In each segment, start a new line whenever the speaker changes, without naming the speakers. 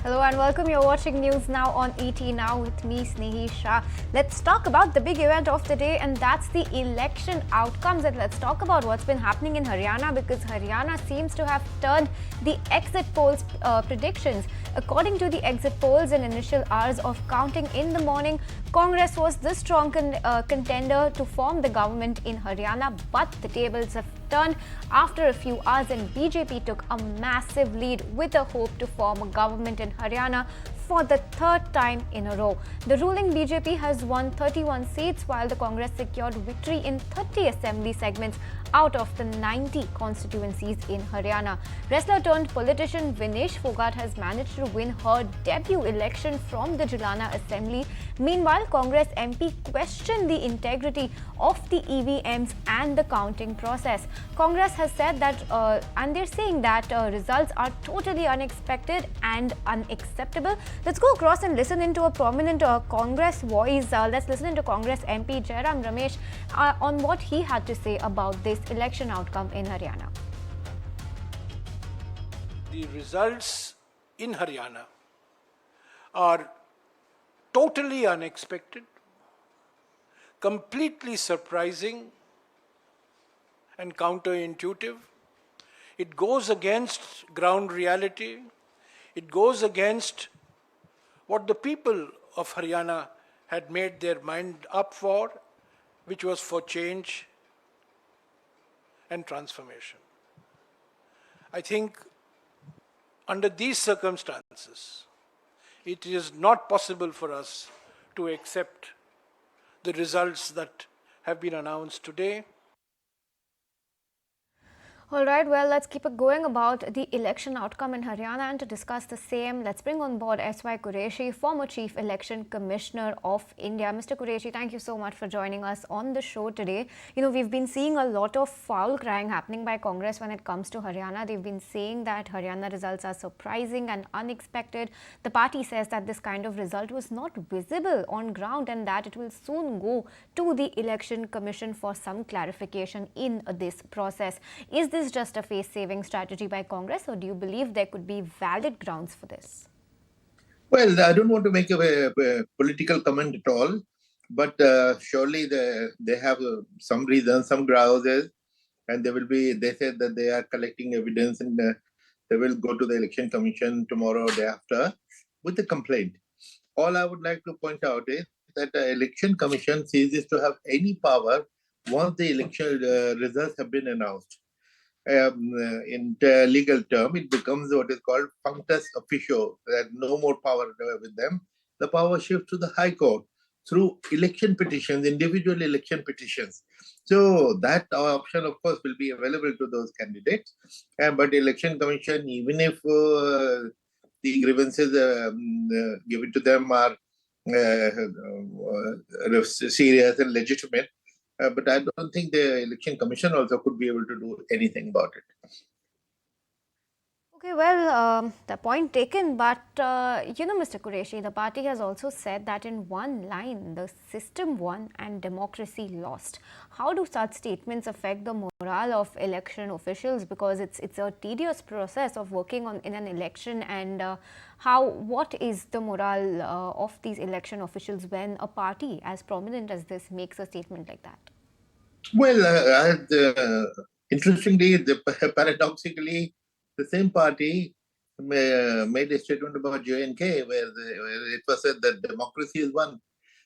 Hello and welcome. You're watching News Now on ET Now with me, Snehi Shah. Let's talk about the big event of the day, and that's the election outcomes. And let's talk about what's been happening in Haryana, because Haryana seems to have turned the exit polls predictions. According to the exit polls, in initial hours of counting in the morning, Congress was the strong contender to form the government in Haryana, but the tables have turned after a few hours, and BJP took a massive lead with a hope to form a government in Haryana for the third time in a row. The ruling BJP has won 31 seats, while the Congress secured victory in 30 assembly segments out of the 90 constituencies in Haryana. Wrestler turned politician Vinesh Fogart has managed to win her debut election from the Julana Assembly. Meanwhile, Congress MP questioned the integrity of the EVMs and the counting process. Congress has said that, and they're saying that results are totally unexpected and unacceptable. Let's go across and listen into a prominent Congress voice. Let's listen into Congress MP Jairam Ramesh on what he had to say about this election outcome in Haryana.
The results in Haryana are totally unexpected, completely surprising and counterintuitive. It goes against ground reality. It goes against what the people of Haryana had made their mind up for, which was for change and transformation. I think under these circumstances, it is not possible for us to accept the results that have been announced today.
All right, well, let's keep it going about the election outcome in Haryana, and to discuss the same, let's bring on board SY Quraishi, former Chief Election Commissioner of India. Mr. Quraishi, thank you so much for joining us on the show today. You know, we've been seeing a lot of foul crying happening by Congress when it comes to Haryana. They've been saying that Haryana results are surprising and unexpected. The party says that this kind of result was not visible on ground and that it will soon go to the Election Commission for some clarification in this process. Is this just a face-saving strategy by Congress, or do you believe there could be valid grounds for this?
Well, I don't want to make a political comment at all, but surely they have some reasons, some grounds, and they said that they are collecting evidence and they will go to the election commission tomorrow or day after with a complaint. All I would like to point out is that the election commission ceases to have any power once the election results have been announced. In the legal term, it becomes what is called functus officio. There's no more power with them. The power shifts to the High Court through election petitions, individual election petitions. So that option, of course, will be available to those candidates. But the election commission, even if the grievances given to them are serious and legitimate, but I don't think the election commission also could be able to do anything about it.
Okay, well, the point taken, but Mr. Quraishi, the party has also said that in one line, the system won and democracy lost. How do such statements affect the morale of election officials? Because it's a tedious process of working in an election, and what is the morale of these election officials when a party as prominent as this makes a statement like that?
Well, interestingly, paradoxically, the same party made a statement about J&K where it was said that democracy is one.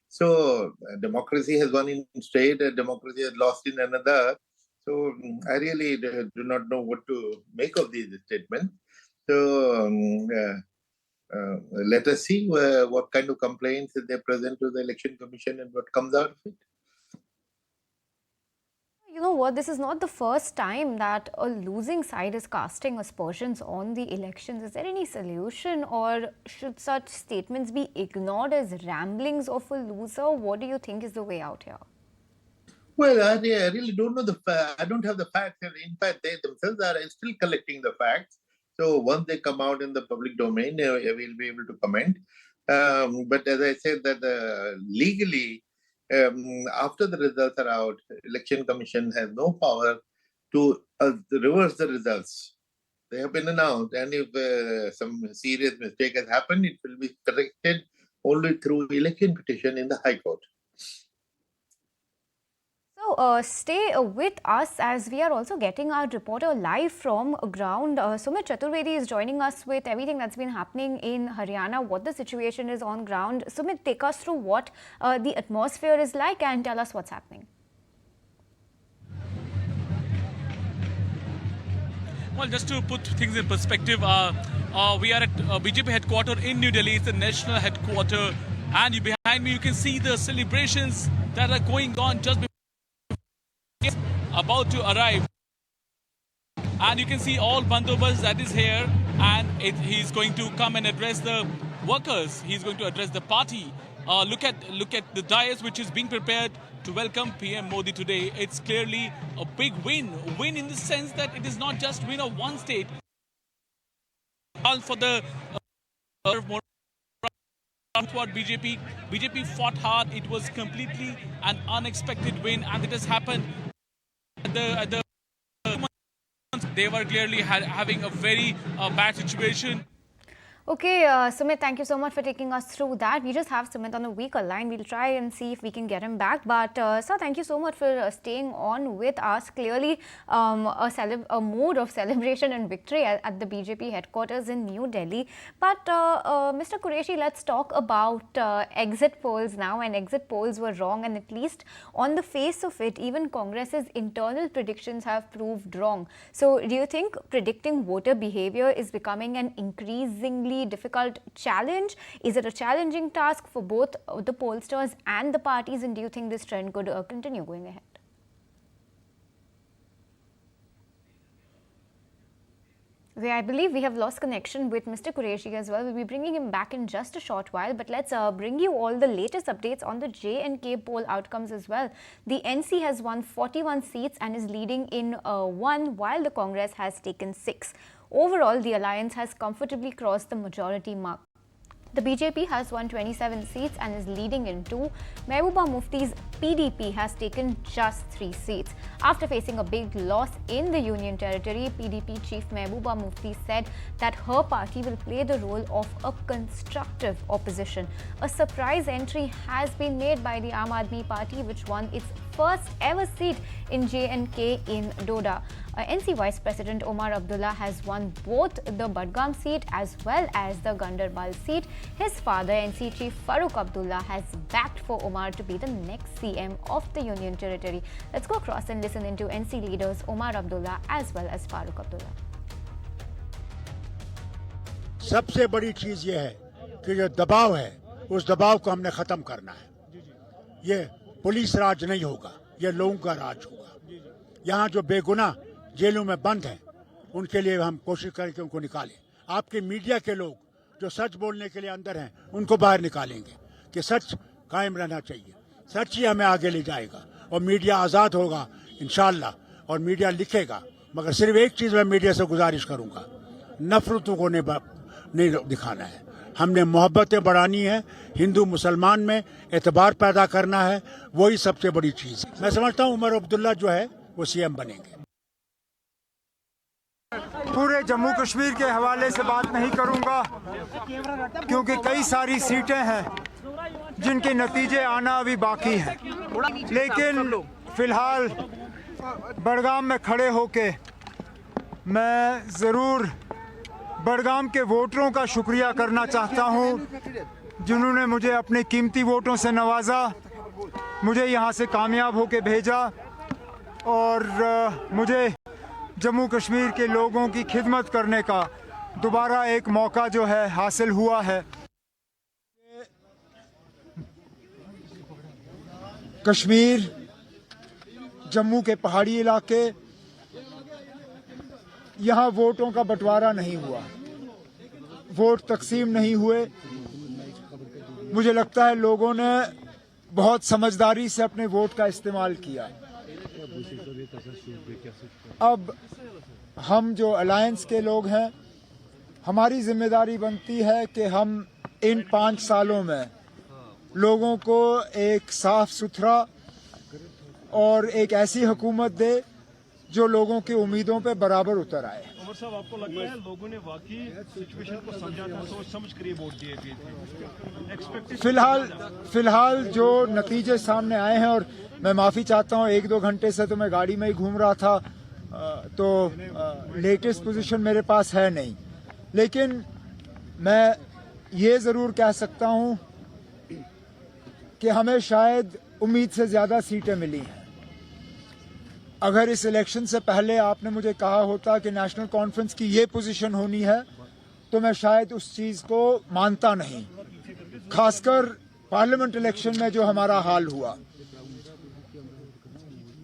So democracy has won in state, democracy has lost in another. So I really do not know what to make of these statements. So let us see what kind of complaints they present to the election commission and what comes out of it.
You know what, this is not the first time that a losing side is casting aspersions on the elections. Is there any solution, or should such statements be ignored as ramblings of a loser? What do you think is the way out here?
Well, I really don't know I don't have the facts. And in fact, they themselves are still collecting the facts. So once they come out in the public domain, we'll be able to comment. But as I said, that legally, after the results are out, election commission has no power to reverse the results. They have been announced, and if some serious mistake has happened, it will be corrected only through election petition in the High Court.
So stay with us as we are also getting our reporter live from ground. Sumit Chaturvedi is joining us with everything that's been happening in Haryana, what the situation is on ground. Sumit, take us through what the atmosphere is like and tell us what's happening.
Well, just to put things in perspective, we are at BJP headquarters in New Delhi. It's the national headquarters, and behind me you can see the celebrations that are going on just before about to arrive. And you can see all bandobast that is here, and he's going to come and address the workers. He's going to address the party. Look at the dais which is being prepared to welcome PM Modi today. It's clearly a big win in the sense that it is not just win of one state. All for the what BJP fought hard. It was completely an unexpected win, and it has happened at the they were clearly having a very bad situation.
Okay, Sumit, thank you so much for taking us through that. We just have Sumit on a weaker line. We'll try and see if we can get him back. But sir, thank you so much for staying on with us. Clearly, a mood of celebration and victory at the BJP headquarters in New Delhi. But Mr. Quraishi, let's talk about exit polls now. And exit polls were wrong, and at least on the face of it, even Congress's internal predictions have proved wrong. So, do you think predicting voter behavior is becoming an increasingly difficult challenge? Is it a challenging task for both the pollsters and the parties, and do you think this trend could continue going ahead? I believe we have lost connection with Mr. Quraishi as well. We'll be bringing him back in just a short while, but let's bring you all the latest updates on the J&K poll outcomes as well. The NC has won 41 seats and is leading in 1, while the Congress has taken 6. Overall, the alliance has comfortably crossed the majority mark. The BJP has won 27 seats and is leading in 2. Mehbooba Mufti's PDP has taken just 3 seats. After facing a big loss in the Union Territory, PDP chief Mehbooba Mufti said that her party will play the role of a constructive opposition. A surprise entry has been made by the Aam Aadmi Party, which won its first ever seat in J&K in Doda. NC Vice President Omar Abdullah has won both the Budgam seat as well as the Ganderbal seat. His father, NC Chief Farooq Abdullah, has backed for Omar to be the next CM of the Union Territory. Let's go across and listen into NC leaders Omar Abdullah as well as Farooq Abdullah.
सबसे बड़ी चीज ये है कि जो दबाव है उस दबाव को हमने खत्म करना है। ये पुलिस राज नहीं होगा, ये लोगों का राज होगा। यहाँ जो बेगुनाह जेलों में बंद हैं उनके लिए हम कोशिश करें कि उनको निकालें। आपके मीडिया के लोग जो सच बोलने के लिए अंदर हैं उनको बाहर निकालेंगे कि सच कायम रहना चाहिए। सच ही हमें आगे ले जाएगा और मीडिया आज़ाद होगा इंशाअल्लाह, और मीडिया लिखेगा। मगर सिर्फ एक चीज़ मैं मीडिया से गुजारिश करूँगा, नफरतों को नहीं दिखाना है। हमने मोहब्बतें बढ़ानी है, हिंदू मुसलमान में एतबार पैदा करना है, वही सबसे बड़ी चीज़। मैं समझता हूँ उमर अब्दुल्ला जो है वो सीएम बनेंगे।
पूरे जम्मू कश्मीर के हवाले से बात नहीं करूंगा क्योंकि कई सारी सीटें हैं जिनके नतीजे आना अभी बाकी हैं, लेकिन फिलहाल बड़गाम में खड़े होके मैं ज़रूर बड़गाम के वोटरों का शुक्रिया करना चाहता हूं जिन्होंने मुझे अपने कीमती वोटों से नवाजा, मुझे यहां से कामयाब होके भेजा और मुझे जम्मू कश्मीर के लोगों की खिदमत करने का दोबारा एक मौका जो है हासिल हुआ है। कश्मीर, जम्मू के पहाड़ी इलाके, यहाँ वोटों का बंटवारा नहीं हुआ, वोट तकसीम नहीं हुए। मुझे लगता है लोगों ने बहुत समझदारी से अपने वोट का इस्तेमाल किया। अब हम जो अलायंस के लोग हैं, हमारी जिम्मेदारी बनती है कि हम इन 5 सालों में लोगों को एक साफ सुथरा और एक ऐसी हुकूमत दे जो लोगों की उम्मीदों पे बराबर उतर आए।
साहब आपको लगता है लोगों ने वाकई सिचुएशन को समझा था, सोच समझ कर वोट दिए गए थे?
फिलहाल जो नतीजे सामने आए हैं, और मैं माफ़ी चाहता हूं, 1-2 घंटे से तो मैं गाड़ी में ही घूम रहा था, तो लेटेस्ट पोजीशन मेरे पास है नहीं, लेकिन मैं ये ज़रूर कह सकता हूं कि हमें शायद उम्मीद से ज़्यादा सीटें मिली हैं। अगर इस इलेक्शन से पहले आपने मुझे कहा होता कि नेशनल कॉन्फ्रेंस की ये पोजीशन होनी है, तो मैं शायद उस चीज़ को मानता नहीं, खासकर पार्लियामेंट इलेक्शन में जो हमारा हाल हुआ।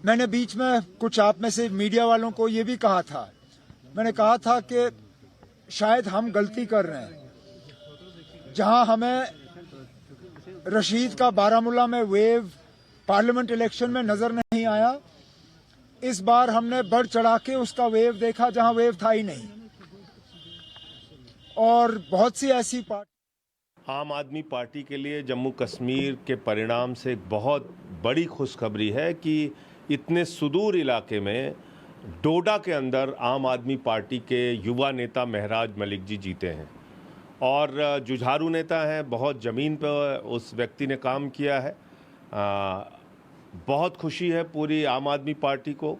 मैंने बीच में कुछ आप में से मीडिया वालों को ये भी कहा था, मैंने कहा था कि शायद हम गलती कर रहे हैं, जहां हमें रशीद का बारामूला में वेव पार्लियामेंट इलेक्शन में नजर नहीं आया, इस बार हमने बढ़ चढ़ा के उसका वेव देखा जहां वेव था ही नहीं। और बहुत सी ऐसी पार्टी,
आम आदमी पार्टी के लिए जम्मू कश्मीर के परिणाम से एक बहुत बड़ी खुशखबरी है कि इतने सुदूर इलाके में डोडा के अंदर आम आदमी पार्टी के युवा नेता महराज मलिक जी जीते हैं, और जुझारू नेता हैं, बहुत ज़मीन पर उस व्यक्ति ने काम किया है। बहुत खुशी है पूरी आम आदमी पार्टी को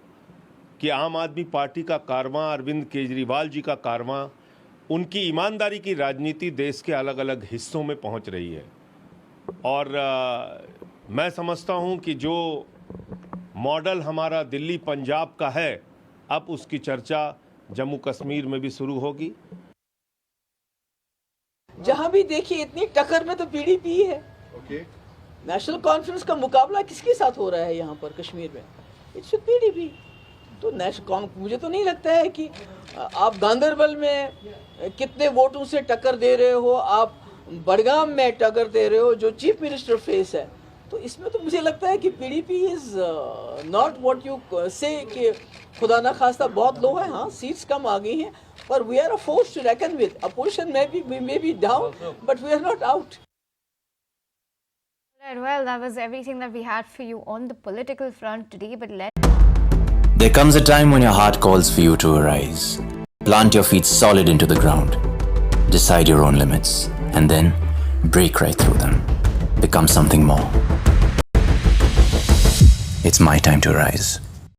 कि आम आदमी पार्टी का कारवां, अरविंद केजरीवाल जी का कारवां, उनकी ईमानदारी की राजनीति देश के अलग अलग हिस्सों में पहुंच रही है। और मैं समझता हूं कि जो मॉडल हमारा दिल्ली पंजाब का है, अब उसकी चर्चा जम्मू कश्मीर में भी शुरू होगी।
जहां भी देखिए इतनी टक्कर में तो पीडीपी है। नेशनल कॉन्फ्रेंस का मुकाबला किसके साथ हो रहा है यहाँ पर कश्मीर में? It's PDP. तो मुझे तो नहीं लगता है कि आप गांधरबल में कितने वोटों से टक्कर दे रहे हो, आप बड़गाम में टक्कर दे रहे हो जो चीफ मिनिस्टर फेस है, तो इसमें तो मुझे लगता है कि PDP is not what you से कि खुदा ना खास्ता बहुत लो है। हाँ, सीट्स कम आ गई हैं, पर we are a force to reckon with. Opposition may be down, but we are not out.
Right, well, that was everything that we had for you on the political front today, but
There comes a time when your heart calls for you to arise. Plant your feet solid into the ground. Decide your own limits. And then break right through them. Become something more. It's my time to rise.